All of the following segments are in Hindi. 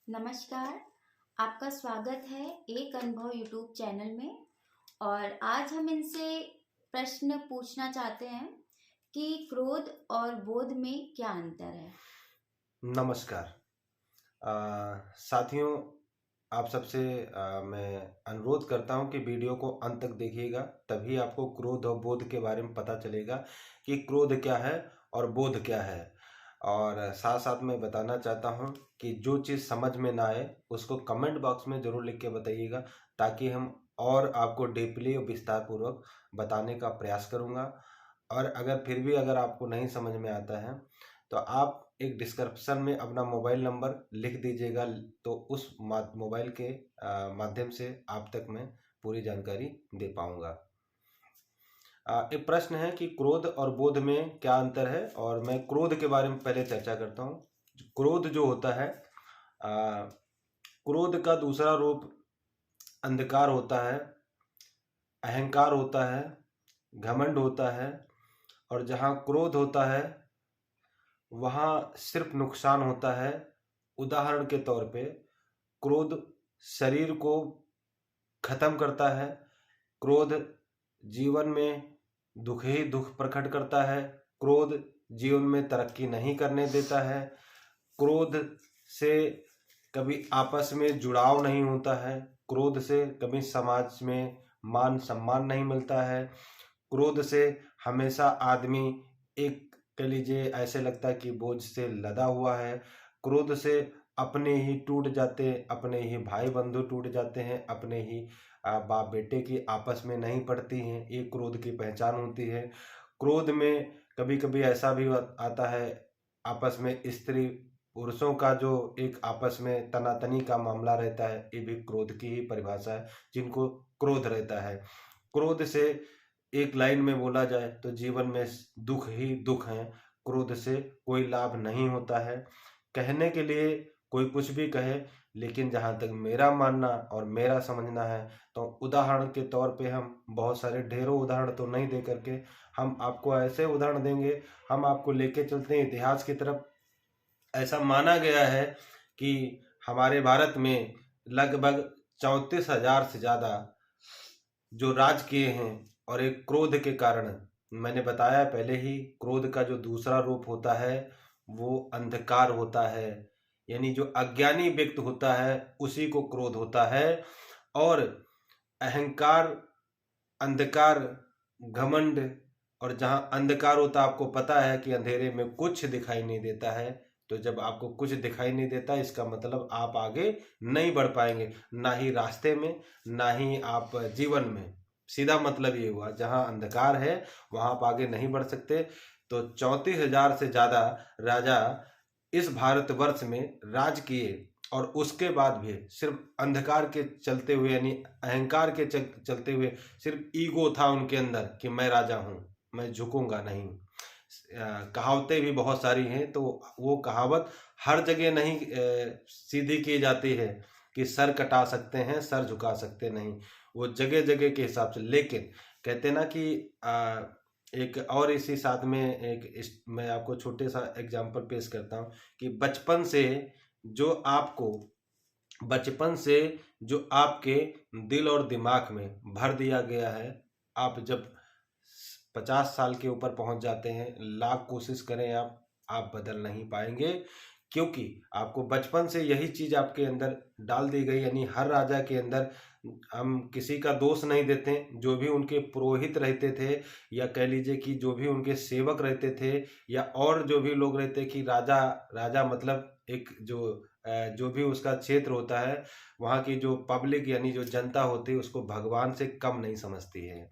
नमस्कार। आपका स्वागत है एक अनुभव यूट्यूब चैनल में। और आज हम इनसे प्रश्न पूछना चाहते हैं कि क्रोध और बोध में क्या अंतर है। नमस्कार। साथियों, आप सबसे मैं अनुरोध करता हूं कि वीडियो को अंत तक देखिएगा, तभी आपको क्रोध और बोध के बारे में पता चलेगा कि क्रोध क्या है और बोध क्या है। और साथ साथ मैं बताना चाहता हूं कि जो चीज़ समझ में ना आए उसको कमेंट बॉक्स में ज़रूर लिख के बताइएगा, ताकि हम और आपको डीपली और विस्तार पूर्वक बताने का प्रयास करूंगा। और अगर आपको नहीं समझ में आता है तो आप एक डिस्क्रिप्शन में अपना मोबाइल नंबर लिख दीजिएगा, तो उस मोबाइल के माध्यम से आप तक मैं पूरी जानकारी दे पाऊंगा। एक प्रश्न है कि क्रोध और बोध में क्या अंतर है, और मैं क्रोध के बारे में पहले चर्चा करता हूँ। क्रोध जो होता है, क्रोध का दूसरा रूप अंधकार होता है, अहंकार होता है, घमंड होता है। और जहाँ क्रोध होता है वहाँ सिर्फ नुकसान होता है। उदाहरण के तौर पे, क्रोध शरीर को खत्म करता है। क्रोध जीवन में दुख ही दुख प्रकट करता है। क्रोध जीवन में तरक्की नहीं करने देता है। क्रोध से कभी आपस में जुड़ाव नहीं होता है। क्रोध से कभी समाज में मान सम्मान नहीं मिलता है। क्रोध से हमेशा आदमी एक, कह लीजिए, ऐसे लगता है कि बोझ से लदा हुआ है। क्रोध से अपने ही टूट जाते, अपने ही भाई बंधु टूट जाते हैं, अपने ही बाप बेटे की आपस में नहीं पड़ती हैं। ये क्रोध की पहचान होती है। क्रोध में कभी कभी ऐसा भी आता है, आपस में स्त्री पुरुषों का जो एक आपस में तनातनी का मामला रहता है, ये भी क्रोध की ही परिभाषा है, जिनको क्रोध रहता है। क्रोध से एक लाइन में बोला जाए तो जीवन में दुख ही दुख है। क्रोध से कोई लाभ नहीं होता है। कहने के लिए कोई कुछ भी कहे, लेकिन जहाँ तक मेरा मानना और मेरा समझना है, तो उदाहरण के तौर पे हम बहुत सारे ढेरों उदाहरण तो नहीं दे करके हम आपको ऐसे उदाहरण देंगे, हम आपको लेके चलते हैं इतिहास की तरफ। ऐसा माना गया है कि हमारे भारत में लगभग 34,000 से ज़्यादा जो राज किए हैं। और एक क्रोध के कारण, मैंने बताया पहले ही, क्रोध का जो दूसरा रूप होता है वो अंधकार होता है। यानी जो अज्ञानी व्यक्ति होता है उसी को क्रोध होता है। और अहंकार, अंधकार, घमंड, और जहां अंधकार होता है, आपको पता है कि अंधेरे में कुछ दिखाई नहीं देता है। तो जब आपको कुछ दिखाई नहीं देता, इसका मतलब आप आगे नहीं बढ़ पाएंगे, ना ही रास्ते में, ना ही आप जीवन में। सीधा मतलब ये हुआ, जहां अंधकार है वहां आप आगे नहीं बढ़ सकते। तो 34,000 से ज्यादा राजा इस भारतवर्ष में राज किए, और उसके बाद भी सिर्फ अंधकार के चलते हुए, यानी अहंकार के चलते हुए, सिर्फ ईगो था उनके अंदर कि मैं राजा हूं, मैं झुकूंगा नहीं। कहावतें भी बहुत सारी हैं, तो वो कहावत हर जगह नहीं सीधी की जाती है कि सर कटा सकते हैं, सर झुका सकते नहीं। वो जगह जगह के हिसाब से। लेकिन कहते ना कि एक और इसी साथ में मैं आपको छोटे सा एग्जांपल पेश करता हूँ कि बचपन से जो आपके दिल और दिमाग में भर दिया गया है, आप जब 50 साल के ऊपर पहुंच जाते हैं, लाख कोशिश करें आप बदल नहीं पाएंगे। क्योंकि आपको बचपन से यही चीज आपके अंदर डाल दी गई। यानी हर राजा के अंदर, हम किसी का दोष नहीं देते, जो भी उनके पुरोहित रहते थे, या कह लीजिए कि जो भी उनके सेवक रहते थे, या और जो भी लोग रहते, कि राजा राजा मतलब एक जो भी उसका क्षेत्र होता है, वहाँ की जो पब्लिक यानी जो जनता होती है, उसको भगवान से कम नहीं समझती है।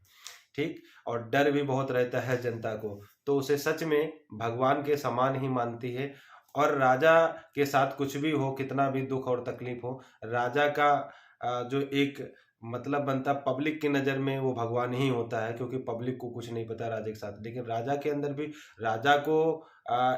ठीक। और डर भी बहुत रहता है जनता को, तो उसे सच में भगवान के समान ही मानती है। और राजा के साथ कुछ भी हो, कितना भी दुख और तकलीफ हो, राजा का जो एक मतलब बनता, पब्लिक की नज़र में वो भगवान ही होता है, क्योंकि पब्लिक को कुछ नहीं पता राजा के साथ। लेकिन राजा के अंदर भी, राजा को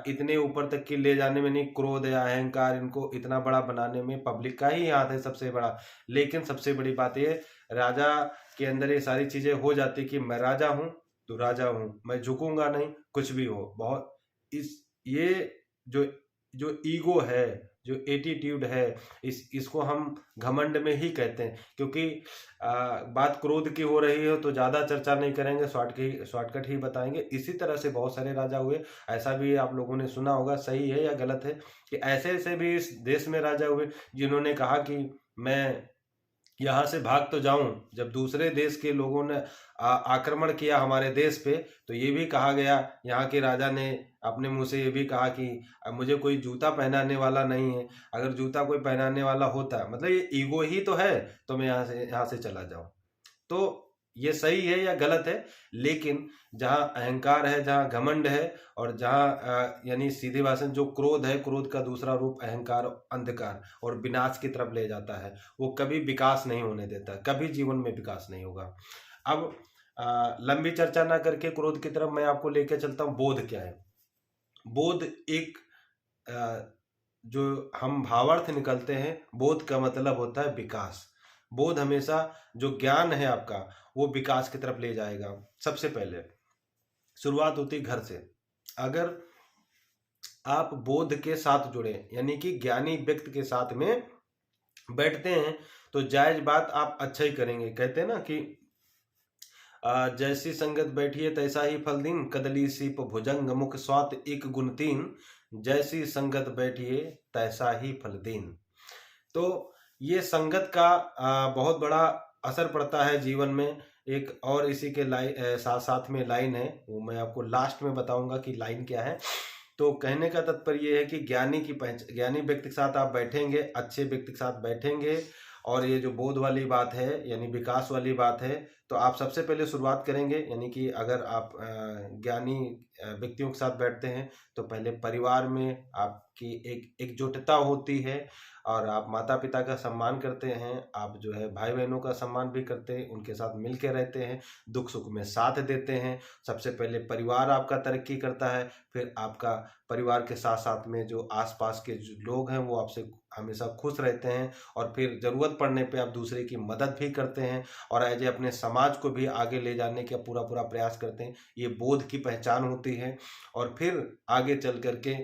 इतने ऊपर तक की ले जाने में नहीं, क्रोध या अहंकार इनको इतना बड़ा बनाने में पब्लिक का ही हाथ है सबसे बड़ा। लेकिन सबसे बड़ी बात ये, राजा के अंदर ये सारी चीजें हो जाती कि मैं राजा हूँ तो राजा हूँ, मैं झुकूंगा नहीं, कुछ भी हो। बहुत इस ये जो जो ईगो है, जो एटीट्यूड है, इसको हम घमंड में ही कहते हैं। क्योंकि बात क्रोध की हो रही है तो ज़्यादा चर्चा नहीं करेंगे, शॉर्टकट ही बताएंगे। इसी तरह से बहुत सारे राजा हुए, ऐसा भी आप लोगों ने सुना होगा, सही है या गलत है, कि ऐसे ऐसे भी इस देश में राजा हुए जिन्होंने कहा कि मैं यहाँ से भाग तो जाऊं। जब दूसरे देश के लोगों ने आक्रमण किया हमारे देश पे, तो ये भी कहा गया, यहाँ के राजा ने अपने मुंह से ये भी कहा कि मुझे कोई जूता पहनाने वाला नहीं है, अगर जूता कोई पहनाने वाला होता, मतलब ये ईगो ही तो है, तो मैं यहाँ से चला जाऊं। तो ये सही है या गलत है? लेकिन जहाँ अहंकार है, जहाँ घमंड है, और जहाँ यानी सीधी भाषा में जो क्रोध है, क्रोध का दूसरा रूप अहंकार, अंधकार और विनाश की तरफ ले जाता है, वो कभी विकास नहीं होने देता, कभी जीवन में विकास नहीं होगा। अब लंबी चर्चा ना करके क्रोध की तरफ मैं आपको लेके चलता हूँ। बोध क्या है? बोध एक जो हम भावार्थ निकलते हैं, बोध का मतलब होता है विकास। बोध हमेशा जो ज्ञान है आपका, वो विकास की तरफ ले जाएगा। सबसे पहले शुरुआत होती है घर से। अगर आप बोध के साथ जुड़े, यानी कि ज्ञानी व्यक्ति के साथ में बैठते हैं, तो जायज बात आप अच्छा ही करेंगे। कहते हैं ना कि जैसी संगत बैठिए तैसा ही फल दीन, कदली सीप भुजंग मुख स्वात एक गुण तीन, जैसी संगत बैठिए तैसा ही फल दीन। तो ये संगत का बहुत बड़ा असर पड़ता है जीवन में। एक और इसी के साथ साथ में लाइन है, वो मैं आपको लास्ट में बताऊंगा कि लाइन क्या है। तो कहने का तात्पर्य ये है कि ज्ञानी व्यक्ति के साथ आप बैठेंगे, अच्छे व्यक्ति के साथ बैठेंगे, और ये जो बोध वाली बात है, यानी विकास वाली बात है, तो आप सबसे पहले शुरुआत करेंगे। यानी कि अगर आप ज्ञानी व्यक्तियों के साथ बैठते हैं, तो पहले परिवार में आपकी एक एकजुटता होती है, और आप माता पिता का सम्मान करते हैं, आप जो है भाई बहनों का सम्मान भी करते हैं, उनके साथ मिल के रहते हैं, दुख सुख में साथ देते हैं। सबसे पहले परिवार आपका तरक्की करता है, फिर आपका परिवार के साथ साथ में जो आसपास के जो लोग हैं, वो आपसे हमेशा खुश रहते हैं, और फिर ज़रूरत पड़ने पे आप दूसरे की मदद भी करते हैं, और ऐसे अपने समाज को भी आगे ले जाने का पूरा पूरा प्रयास करते हैं। ये बोध की पहचान होती है। और फिर आगे चल करके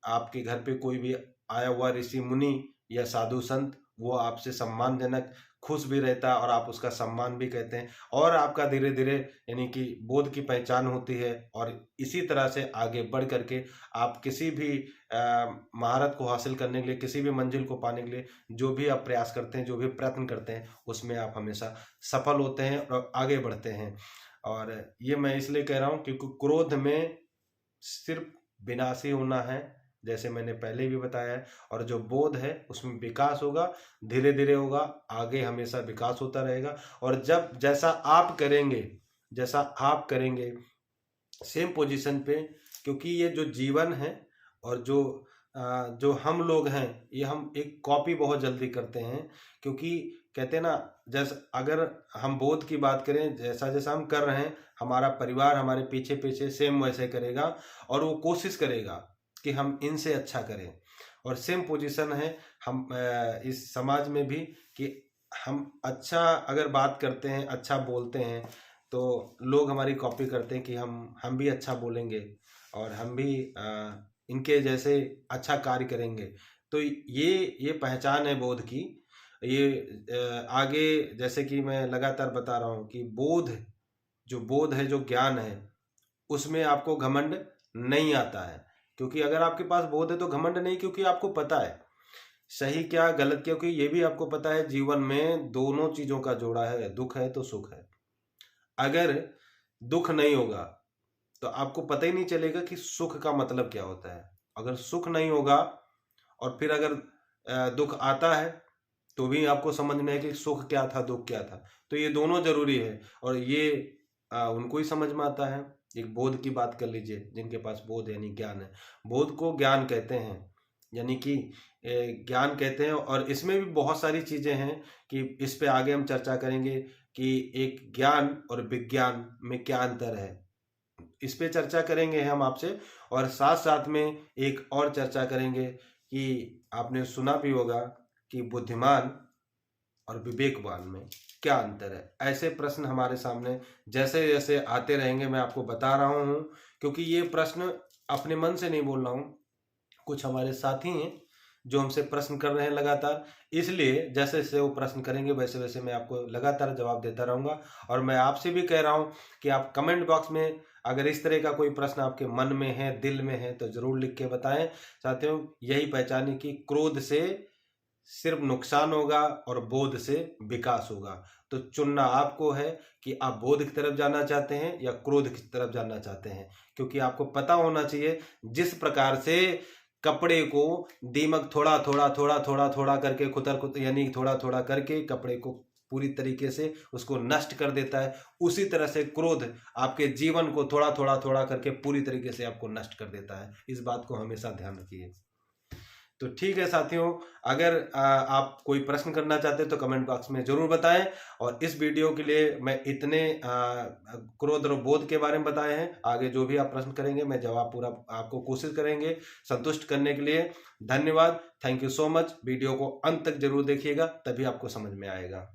आपके घर पे कोई भी आया हुआ ऋषि मुनि या साधु संत, वो आपसे सम्मानजनक खुश भी रहता है, और आप उसका सम्मान भी कहते हैं, और आपका धीरे धीरे यानी कि बोध की पहचान होती है। और इसी तरह से आगे बढ़ करके आप किसी भी महारत को हासिल करने के लिए, किसी भी मंजिल को पाने के लिए जो भी आप प्रयास करते हैं, जो भी प्रयत्न करते हैं, उसमें आप हमेशा सफल होते हैं और आगे बढ़ते हैं। और ये मैं इसलिए कह रहा हूँ क्योंकि क्रोध में सिर्फ विनाशी होना है, जैसे मैंने पहले भी बताया है, और जो बोध है उसमें विकास होगा, धीरे धीरे होगा, आगे हमेशा विकास होता रहेगा। और जब जैसा आप करेंगे सेम पोजीशन पे, क्योंकि ये जो जीवन है और जो हम लोग हैं, ये हम एक कॉपी बहुत जल्दी करते हैं। क्योंकि कहते हैं ना, जैसे अगर हम बोध की बात करें, जैसा जैसा हम कर रहे हैं, हमारा परिवार हमारे पीछे पीछे सेम वैसे करेगा, और वो कोशिश करेगा कि हम इनसे अच्छा करें। और सेम पोजीशन है हम इस समाज में भी, कि हम अच्छा अगर बात करते हैं, अच्छा बोलते हैं, तो लोग हमारी कॉपी करते हैं कि हम भी अच्छा बोलेंगे, और हम भी इनके जैसे अच्छा कार्य करेंगे। तो ये पहचान है बोध की। ये आगे जैसे कि मैं लगातार बता रहा हूँ कि बोध है, जो ज्ञान है, उसमें आपको घमंड नहीं आता है। क्योंकि अगर आपके पास बोध है तो घमंड नहीं, क्योंकि आपको पता है सही क्या गलत, क्योंकि ये भी आपको पता है जीवन में दोनों चीजों का जोड़ा है, दुख है तो सुख है। अगर दुख नहीं होगा तो आपको पता ही नहीं चलेगा कि सुख का मतलब क्या होता है। अगर सुख नहीं होगा और फिर अगर दुख आता है, तो भी आपको समझ में है कि सुख क्या था, दुख क्या था। तो ये दोनों जरूरी है, और ये उनको ही समझ में आता है। एक बोध की बात कर लीजिए, जिनके पास बोध यानी ज्ञान है, बोध को ज्ञान कहते हैं, यानी कि ज्ञान कहते हैं। और इसमें भी बहुत सारी चीजें हैं कि इस पे आगे हम चर्चा करेंगे कि एक ज्ञान और विज्ञान में क्या अंतर है, इस पे चर्चा करेंगे हम आपसे। और साथ साथ में एक और चर्चा करेंगे कि आपने सुना भी होगा कि बुद्धिमान और विवेकवान में क्या अंतर है। ऐसे प्रश्न हमारे सामने जैसे जैसे आते रहेंगे, मैं आपको बता रहा हूँ, क्योंकि ये प्रश्न अपने मन से नहीं बोल रहा हूँ। कुछ हमारे साथी हैं जो हमसे प्रश्न कर रहे हैं लगातार, इसलिए जैसे जैसे वो प्रश्न करेंगे वैसे वैसे मैं आपको लगातार जवाब देता रहूँगा। और मैं आपसे भी कह रहा हूँ कि आप कमेंट बॉक्स में अगर इस तरह का कोई प्रश्न आपके मन में है, दिल में है, तो ज़रूर लिख के बताएं। साथियों, यही पहचाने कि क्रोध से सिर्फ नुकसान होगा और बोध से विकास होगा। तो चुनना आपको है कि आप बोध की तरफ जाना चाहते हैं या क्रोध की तरफ जाना चाहते हैं, क्योंकि आपको पता होना चाहिए जिस प्रकार से कपड़े को दीमक थोड़ा थोड़ा थोड़ा थोड़ा थोड़ा करके यानी थोड़ा थोड़ा करके कपड़े को पूरी तरीके से उसको नष्ट कर देता है, उसी तरह से क्रोध आपके जीवन को थोड़ा थोड़ा थोड़ा करके पूरी तरीके से आपको नष्ट कर देता है। इस बात को हमेशा ध्यान रखिए। तो ठीक है साथियों, अगर आप कोई प्रश्न करना चाहते हैं तो कमेंट बॉक्स में जरूर बताएं। और इस वीडियो के लिए मैं इतने क्रोध और बोध के बारे में बताए हैं। आगे जो भी आप प्रश्न करेंगे मैं जवाब पूरा आपको कोशिश करेंगे संतुष्ट करने के लिए। धन्यवाद, thank you so much. Video को अंत तक जरूर देखिएगा, तभी आपको समझ में आएगा।